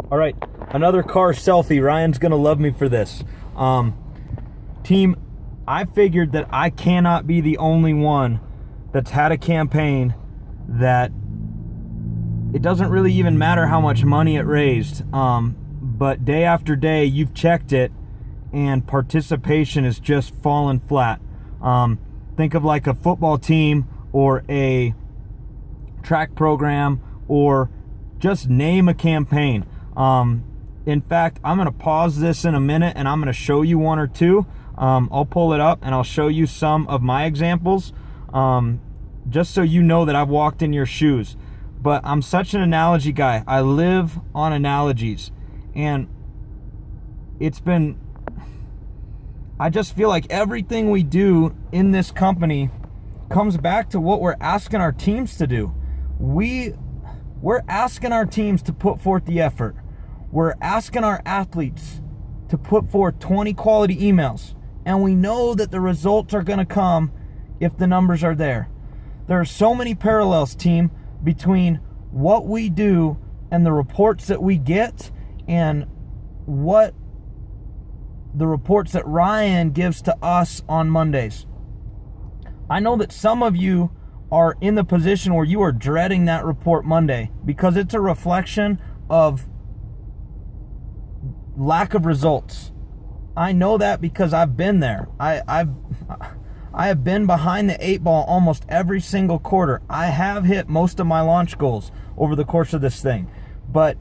All right, another car selfie. Ryan's going to love me for this. Team, I figured that I cannot be the only one that's had a campaign that it doesn't really even matter how much money it raised. But day after day, you've checked it, and participation is just fallen flat. Think of like a football team or a track program, or just name a campaign. In fact, I'm going to pause this in a minute and I'm going to show you one or two. I'll pull it up and I'll show you some of my examples, just so you know that I've walked in your shoes. But I'm such an analogy guy. I live on analogies, and I just feel like everything we do in this company comes back to what we're asking our teams to do. We're asking our teams to put forth the effort. We're asking our athletes to put forth 20 quality emails. And we know that the results are going to come if the numbers are there. There are so many parallels, team, between what we do and the reports that we get, and what the reports that Ryan gives to us on Mondays. I know that some of you are in the position where you are dreading that report Monday because it's a reflection of lack of results. I know that because I've been there. I have been behind the 8 ball almost every single quarter. I have hit most of my launch goals over the course of this thing. But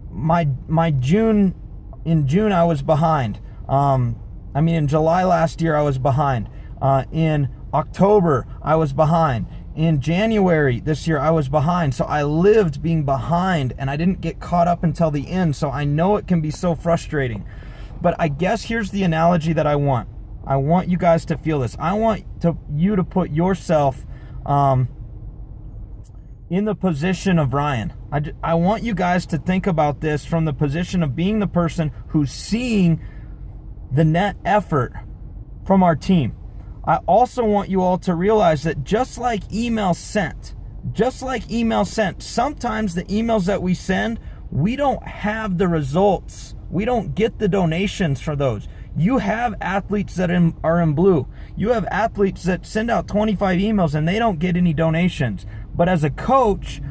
in June I was behind. In July last year I was behind. In October I was behind. In January this year I was behind. So I lived being behind, and I didn't get caught up until the end. So I know it can be so frustrating. But I guess here's the analogy that I want. I want you guys to feel this. I want you to put yourself in the position of Ryan. I want you guys to think about this from the position of being the person who's seeing the net effort from our team. I also want you all to realize that just like emails sent, sometimes the emails that we send, we don't have the results. We don't get the donations for those. You have athletes that are in blue. You have athletes that send out 25 emails and they don't get any donations. But as a coach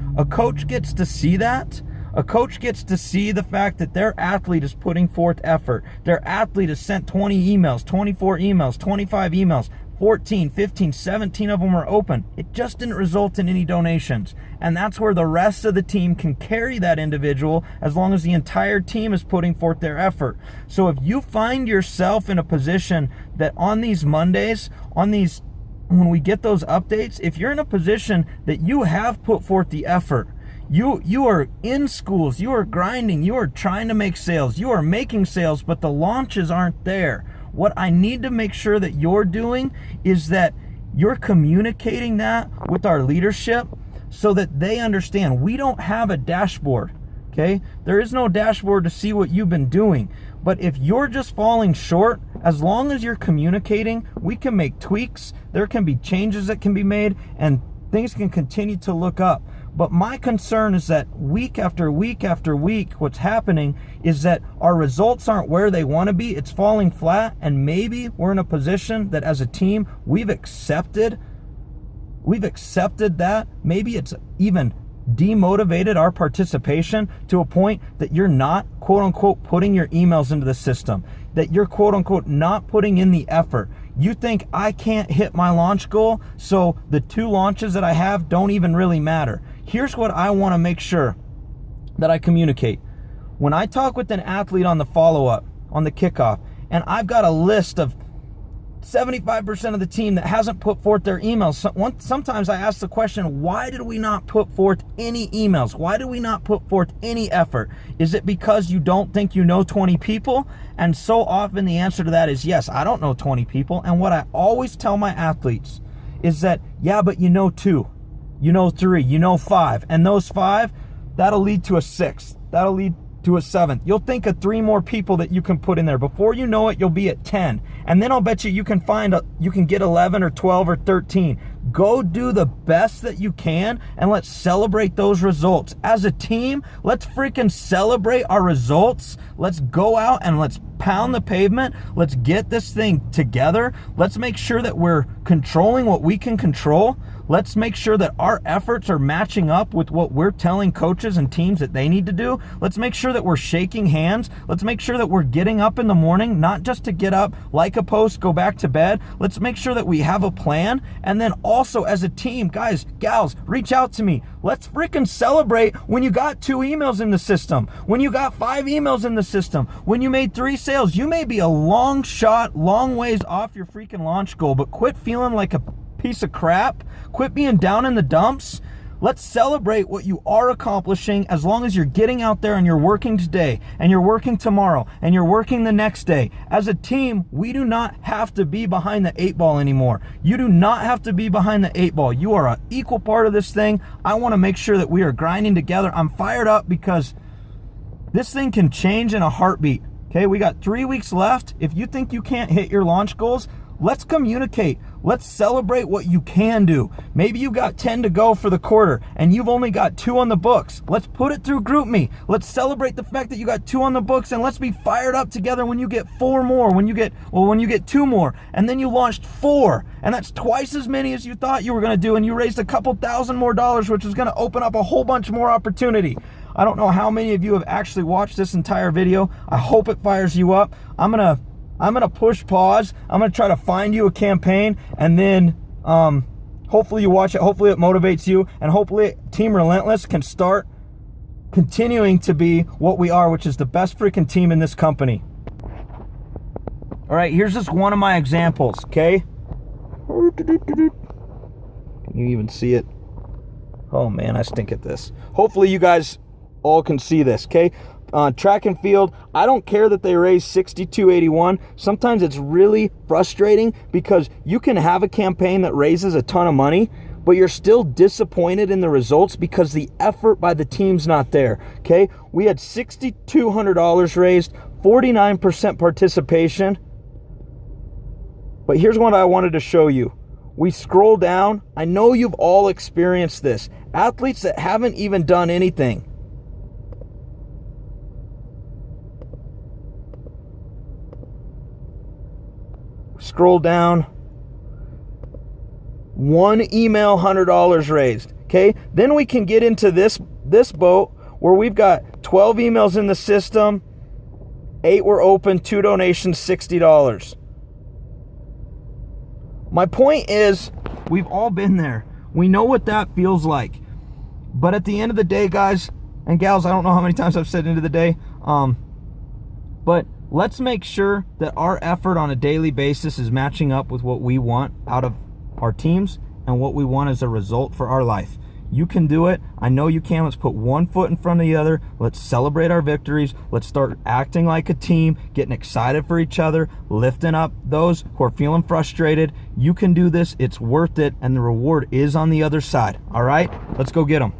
gets to see that. A coach gets to see the fact that their athlete is putting forth effort. Their athlete has sent 20 emails, 24 emails, 25 emails, 14, 15, 17 of them are open. It just didn't result in any donations. And that's where the rest of the team can carry that individual as long as the entire team is putting forth their effort. So if you find yourself in a position that on these Mondays, when we get those updates, if you're in a position that you have put forth the effort, you are in schools, you are grinding, you are trying to make sales, you are making sales, but the launches aren't there. What I need to make sure that you're doing is that you're communicating that with our leadership so that they understand we don't have a dashboard, okay? There is no dashboard to see what you've been doing. But if you're just falling short, as long as you're communicating, we can make tweaks, there can be changes that can be made, and things can continue to look up. But my concern is that week after week after week, what's happening is that our results aren't where they want to be. It's falling flat, and maybe we're in a position that as a team, we've accepted that. Maybe it's even demotivated our participation to a point that you're not, quote unquote, putting your emails into the system, that you're, quote unquote, not putting in the effort. You think I can't hit my launch goal, so the 2 launches that I have don't even really matter. Here's what I want to make sure that I communicate. When I talk with an athlete on the follow-up, on the kickoff, and I've got a list of 75% of the team that hasn't put forth their emails. Sometimes I ask the question, why did we not put forth any emails? Why did we not put forth any effort? Is it because you don't think you know 20 people? And so often the answer to that is yes, I don't know 20 people. And what I always tell my athletes is that, yeah, but you know 2, you know 3, you know 5. And those 5, that'll lead to a 6th. That'll lead to a 7th. You'll think of 3 more people that you can put in there. Before you know it, you'll be at 10. And then I'll bet you can get 11 or 12 or 13. go do the best that you can, and let's celebrate those results. As a team, let's freaking celebrate our results. Let's go out and let's pound the pavement. Let's get this thing together. Let's make sure that we're controlling what we can control. Let's make sure that our efforts are matching up with what we're telling coaches and teams that they need to do. Let's make sure that we're shaking hands. Let's make sure that we're getting up in the morning, not just to get up, like a post, go back to bed. Let's make sure that we have a plan. And then also as a team, guys, gals, reach out to me. Let's freaking celebrate when you got 2 emails in the system, when you got 5 emails in the system, when you made 3 sales. You may be a long shot, long ways off your freaking launch goal, but quit feeling like a piece of crap. Quit being down in the dumps. Let's celebrate what you are accomplishing, as long as you're getting out there and you're working today and you're working tomorrow and you're working the next day. As a team, we do not have to be behind the 8 ball anymore. You do not have to be behind the 8 ball. You are an equal part of this thing. I want to make sure that we are grinding together. I'm fired up because this thing can change in a heartbeat. Okay, we got 3 weeks left. If you think you can't hit your launch goals, let's communicate. Let's celebrate what you can do. Maybe you got 10 to go for the quarter and you've only got 2 on the books. Let's put it through GroupMe. Let's celebrate the fact that you got 2 on the books, and let's be fired up together when you get 4 more, when you get 2 more, and then you launched 4, and that's twice as many as you thought you were going to do, and you raised a couple $1,000 more, which is going to open up a whole bunch more opportunity. I don't know how many of you have actually watched this entire video. I hope it fires you up. I'm gonna push pause. I'm gonna try to find you a campaign, and then hopefully you watch it. Hopefully it motivates you, and hopefully Team Relentless can start continuing to be what we are, which is the best freaking team in this company. All right, here's just one of my examples, okay? Can you even see it? Oh man, I stink at this. Hopefully you guys all can see this, okay? Track and field, I don't care that they raised $62.81. Sometimes it's really frustrating because you can have a campaign that raises a ton of money, but you're still disappointed in the results because the effort by the team's not there, okay? We had $6,200 raised, 49% participation. But here's what I wanted to show you. We scroll down. I know you've all experienced this. Athletes that haven't even done anything. Scroll down. 1 email, $100 raised. Okay, then we can get into this boat where we've got 12 emails in the system, 8 were open, 2 donations, $60. My point is, we've all been there. We know what that feels like. But at the end of the day, guys and gals, I don't know how many times I've said end of the day, but let's make sure that our effort on a daily basis is matching up with what we want out of our teams and what we want as a result for our life. You can do it. I know you can. Let's put one foot in front of the other. Let's celebrate our victories. Let's start acting like a team, getting excited for each other, lifting up those who are feeling frustrated. You can do this. It's worth it, and the reward is on the other side. All right? Let's go get them.